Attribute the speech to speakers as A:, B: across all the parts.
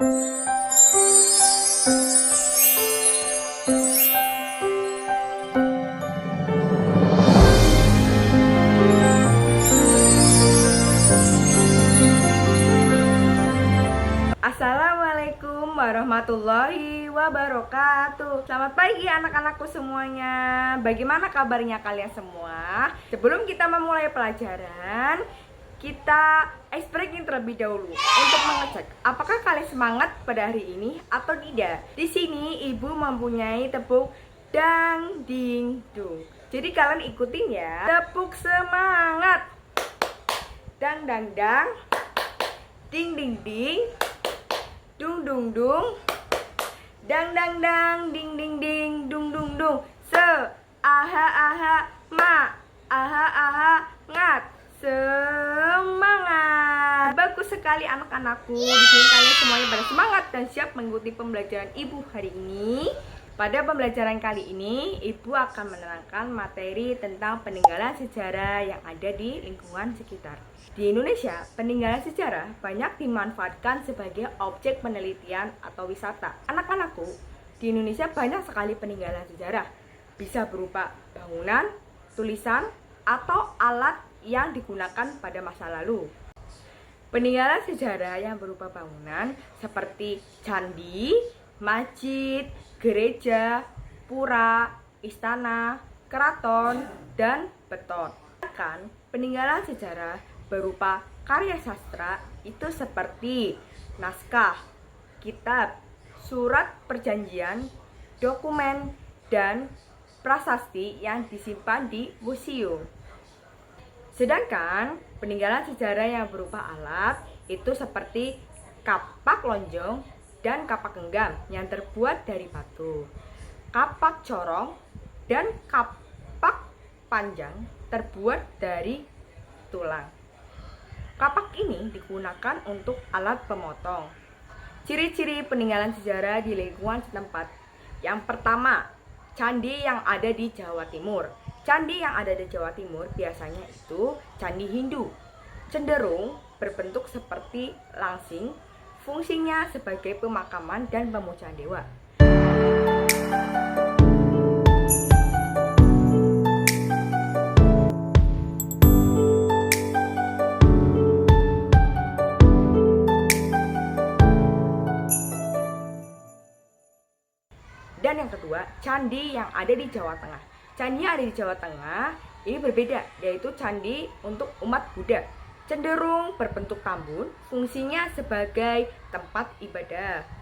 A: Assalamualaikum warahmatullahi wabarakatuh. Selamat pagi anak-anakku semuanya. Bagaimana kabarnya kalian semua? Sebelum kita memulai pelajaran, kita ice breaking terlebih dahulu untuk mengecek apakah kalian semangat pada hari ini atau tidak. Di sini ibu mempunyai tepuk dang ding dung. Jadi kalian ikutin ya. Tepuk semangat. Dang dang dang. Ding ding ding. Dung dung dung, dang dang dang, ding ding ding, dung dung dung. Se, aha aha, ma, aha aha, ngat. Semangat. Bagus sekali anak-anakku. Di sini kalian semuanya pada semangat dan siap mengikuti pembelajaran ibu hari ini. Pada pembelajaran kali ini, ibu akan menerangkan materi tentang peninggalan sejarah yang ada di lingkungan sekitar. Di Indonesia, peninggalan sejarah banyak dimanfaatkan sebagai objek penelitian atau wisata. Anak-anakku, di Indonesia banyak sekali peninggalan sejarah. Bisa berupa bangunan, tulisan, atau alat yang digunakan pada masa lalu. Peninggalan sejarah yang berupa bangunan seperti candi, masjid, gereja, pura, istana, keraton, dan beton. Bahkan peninggalan sejarah berupa karya sastra itu seperti naskah, kitab, surat perjanjian, dokumen, dan prasasti yang disimpan di museum. Sedangkan peninggalan sejarah yang berupa alat itu seperti kapak lonjong dan kapak genggam yang terbuat dari batu, kapak corong, dan kapak panjang terbuat dari tulang. Kapak ini digunakan untuk alat pemotong. Ciri-ciri peninggalan sejarah di lingkungan setempat. Yang pertama, candi yang ada di Jawa Timur. Candi yang ada di Jawa Timur biasanya itu candi Hindu, cenderung berbentuk seperti langsing. Fungsinya sebagai pemakaman dan pemujaan dewa. Dan yang kedua, candi yang ada di Jawa Tengah. Candi yang ada di Jawa Tengah ini berbeda, yaitu candi untuk umat Buddha. Cenderung berbentuk tambun, fungsinya sebagai tempat ibadah.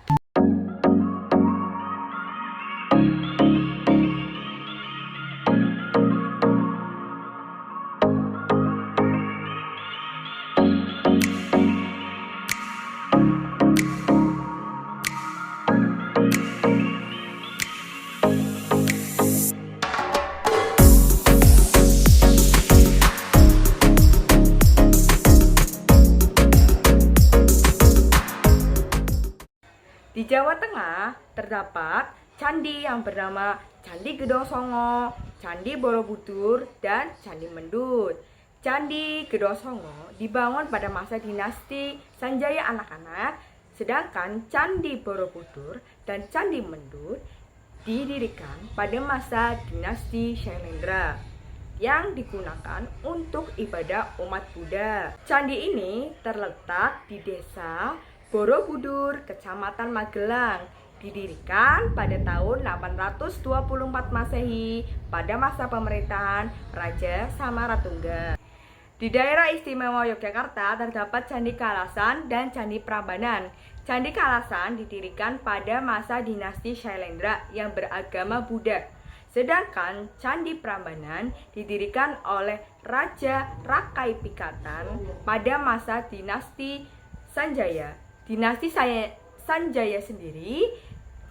A: Di Jawa Tengah terdapat candi yang bernama Candi Gedong Songo, Candi Borobudur, dan Candi Mendut. Candi Gedong Songo dibangun pada masa dinasti Sanjaya anak-anak, sedangkan Candi Borobudur dan Candi Mendut didirikan pada masa dinasti Syailendra yang digunakan untuk ibadah umat Buddha. Candi ini terletak di desa Borobudur, Kecamatan Magelang, didirikan pada tahun 824 Masehi pada masa pemerintahan Raja Samaratungga. Di daerah istimewa Yogyakarta terdapat Candi Kalasan dan Candi Prambanan. Candi Kalasan didirikan pada masa dinasti Syailendra yang beragama Buddha. Sedangkan Candi Prambanan didirikan oleh Raja Rakai Pikatan pada masa dinasti Sanjaya. Dinasti Sanjaya sendiri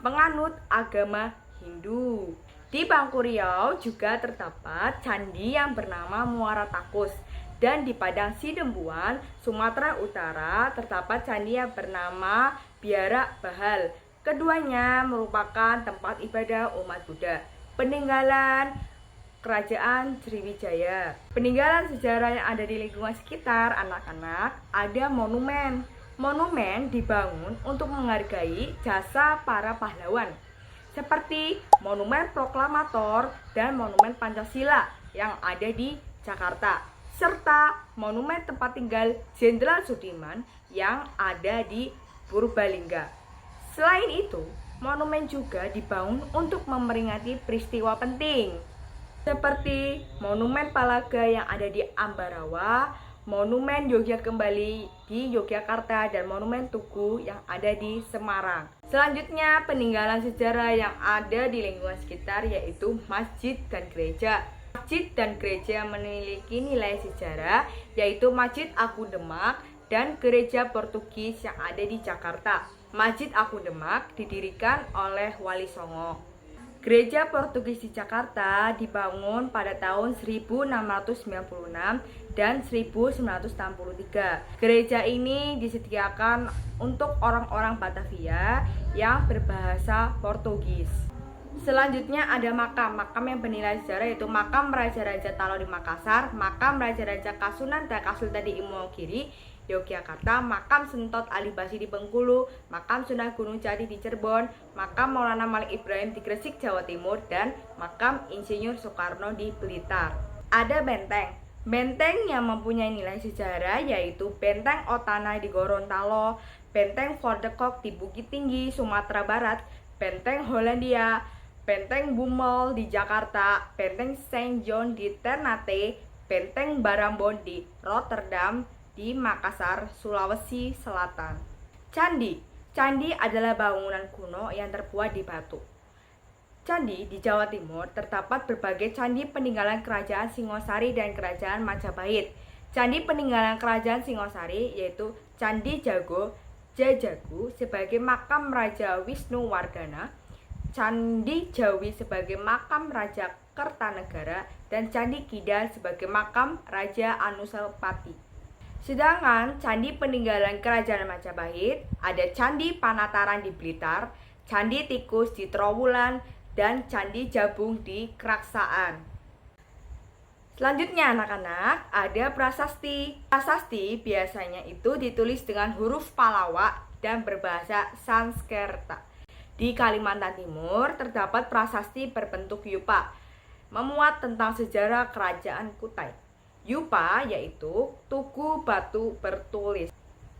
A: penganut agama Hindu. Di Bangku Riau juga terdapat candi yang bernama Muara Takus. Dan di Padang Sidembuan, Sumatera Utara terdapat candi yang bernama Biara Bahal. Keduanya merupakan tempat ibadah umat Buddha. Peninggalan Kerajaan Sriwijaya. Peninggalan sejarah yang ada di lingkungan sekitar anak-anak ada monumen Monumen dibangun untuk menghargai jasa para pahlawan, seperti Monumen Proklamator dan Monumen Pancasila yang ada di Jakarta, serta Monumen Tempat Tinggal Jenderal Sudirman yang ada di Purbalingga. Selain itu, monumen juga dibangun untuk memperingati peristiwa penting, seperti Monumen Palaga yang ada di Ambarawa, Monumen Yogyakarta Kembali di Yogyakarta, dan Monumen Tugu yang ada di Semarang. Selanjutnya, peninggalan sejarah yang ada di lingkungan sekitar yaitu masjid dan gereja. Masjid dan gereja memiliki nilai sejarah yaitu Masjid Agung Demak dan Gereja Portugis yang ada di Jakarta. Masjid Agung Demak didirikan oleh Wali Songo. Gereja Portugis di Jakarta dibangun pada tahun 1696 dan 1963. Gereja ini disediakan untuk orang-orang Batavia yang berbahasa Portugis. Selanjutnya ada makam yang bernilai sejarah yaitu makam Raja-Raja Talo di Makassar, makam Raja-Raja Kasunan dan Kasultan di Imogiri, Yogyakarta, makam Sentot Ali Basi di Bengkulu, makam Sunan Gunung Jati di Cirebon, makam Maulana Malik Ibrahim di Gresik, Jawa Timur, dan makam Insinyur Soekarno di Blitar. Ada benteng yang mempunyai nilai sejarah yaitu Benteng Otana di Gorontalo, Benteng Fort de Kock di Bukit Tinggi, Sumatera Barat, Benteng Hollandia, Benteng Bumel di Jakarta, Benteng Saint John di Ternate, Benteng Barambon di Rotterdam, di Makassar, Sulawesi Selatan. Candi adalah bangunan kuno yang terbuat di batu. Candi di Jawa Timur terdapat berbagai candi peninggalan Kerajaan Singosari dan Kerajaan Majapahit. Candi peninggalan Kerajaan Singosari yaitu Candi Jago sebagai makam Raja Wisnuwardana, Candi Jawi sebagai makam Raja Kertanegara, dan Candi Kidal sebagai makam Raja Anusapati. Sedangkan candi peninggalan Kerajaan Majapahit ada Candi Panataran di Blitar, Candi Tikus di Trowulan, dan Candi Jabung di Kraksaan. Selanjutnya anak-anak, ada prasasti. Prasasti biasanya itu ditulis dengan huruf Palawak dan berbahasa Sanskerta. Di Kalimantan Timur terdapat prasasti berbentuk yupa, memuat tentang sejarah Kerajaan Kutai. Yupa yaitu tugu batu bertulis.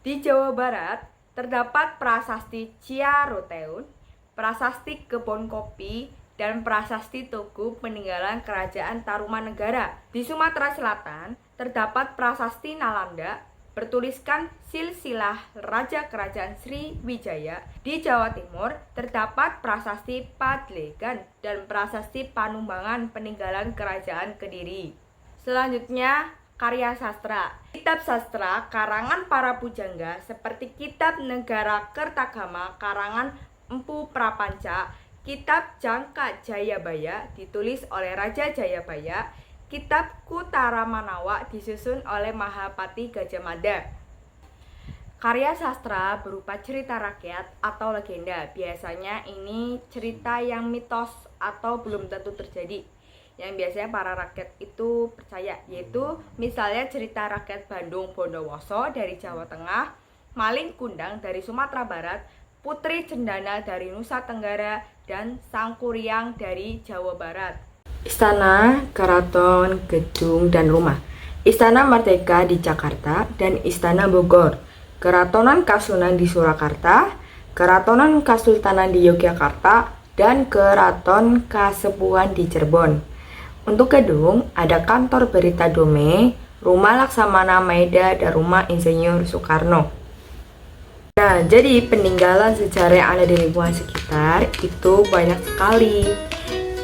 A: Di Jawa Barat terdapat prasasti Ciaroteun, prasasti Kebon Kopi, dan prasasti tugu peninggalan Kerajaan Tarumanegara. Di Sumatera Selatan terdapat prasasti Nalanda bertuliskan silsilah Raja Kerajaan Sriwijaya. Di Jawa Timur terdapat prasasti Padlegan dan prasasti Panumbangan peninggalan Kerajaan Kediri. Selanjutnya, karya sastra. Kitab sastra karangan para pujangga seperti Kitab Negara Kertagama karangan Empu Prapanca, Kitab Jangka Jayabaya ditulis oleh Raja Jayabaya, Kitab Kutara Manawa disusun oleh Mahapati Gajah Mada. Karya sastra berupa cerita rakyat atau legenda. Biasanya ini cerita yang mitos atau belum tentu terjadi, yang biasanya para rakyat itu percaya, yaitu misalnya cerita rakyat Bandung Bondowoso dari Jawa Tengah, Maling Kundang dari Sumatera Barat, Putri Cendana dari Nusa Tenggara, dan Sangkuriang dari Jawa Barat. Istana, keraton, gedung, dan rumah. Istana Merdeka di Jakarta dan Istana Bogor, Keratonan Kasunan di Surakarta, Keratonan Kasultanan di Yogyakarta, dan Keraton Kasepuhan di Cirebon. Untuk gedung, ada Kantor Berita Dome, Rumah Laksamana Maeda, dan Rumah Insinyur Soekarno. Nah, jadi peninggalan sejarah yang ada di lingkungan sekitar itu banyak sekali.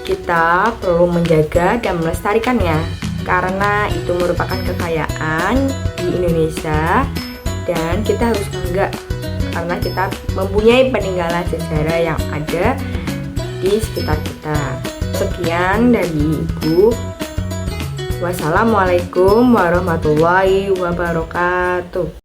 A: Kita perlu menjaga dan melestarikannya, karena itu merupakan kekayaan di Indonesia, dan kita harus bangga karena kita mempunyai peninggalan sejarah yang ada di sekitar kita. Sekian dari Ibu. Wassalamualaikum warahmatullahi wabarakatuh.